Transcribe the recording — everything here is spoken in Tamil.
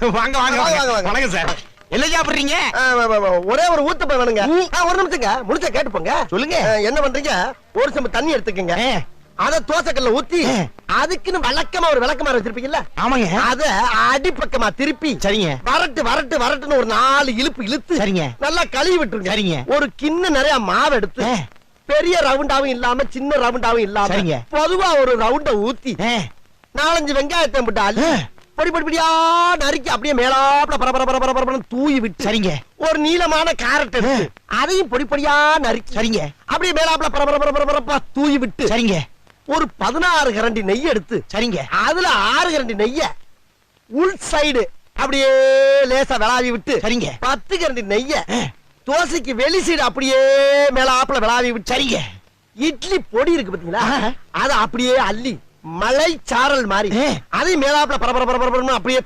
வாங்க வாங்க வாங்க வணக்கம் சார். என்ன சாப்பிடுறீங்க? ஒரே ஒரு ஊத்தப்ப வேணுங்க. ஒரு நிமிஷங்க, முடிச்ச கேட்டு போங்க. சொல்லுங்க. என்ன பண்றீங்க? ஒரு செம்பு தண்ணி எடுத்துக்கங்க. அத தோசைக்கல்ல ஊத்தி அதுக்குன்னு வழக்கமா ஒரு விளக்கமாறு வச்சிருப்பீங்கல்ல? ஆமாங்க. அத அடிப்பக்கமா திருப்பி சரிங்க. வரட்டுன்னு ஒரு 4 இழுப்பு இழுத்து சரிங்க. நல்லா கழுவி விட்டுருங்க. சரிங்க. ஒரு கிண்ண நிறைய மாவு எடுத்து பெரிய ரவுண்டாவும் இல்லாம சின்ன ரவுண்டாவும் இல்லாம சரிங்க. பொதுவா ஒரு ரவுண்ட ஊத்தி 4-5 வெங்காயத்தை போட்டு அள்ளி பொடி பொடியா நறுக்கி அப்படியே மேலாப்ல பரபர தூவி விட்டு சரிங்க. ஒரு நீளமான கேரட் எடுத்து அதையும் பொடி பொடியா நறுக்கி சரிங்க. அப்படியே மேலாப்ல பரபர தூவி விட்டு சரிங்க. ஒரு 16 கரண்டி நெய் எடுத்து சரிங்க. அதுல 6 கரண்டி நெய்ய உள் சைடு அப்படியே லேசா விளாவி விட்டு சரிங்க. 10 கரண்டி நெய்ய தோசைக்கு வெளி சைடு அப்படியே மேலாப்ல விளாவி விட்டு சரிங்க. இட்லி பொடி இருக்கு பாத்தீங்களா, அத அப்படியே அள்ளி மலை சாரல் மாதிரி அதை மேலாப்ல பரபர அப்படியே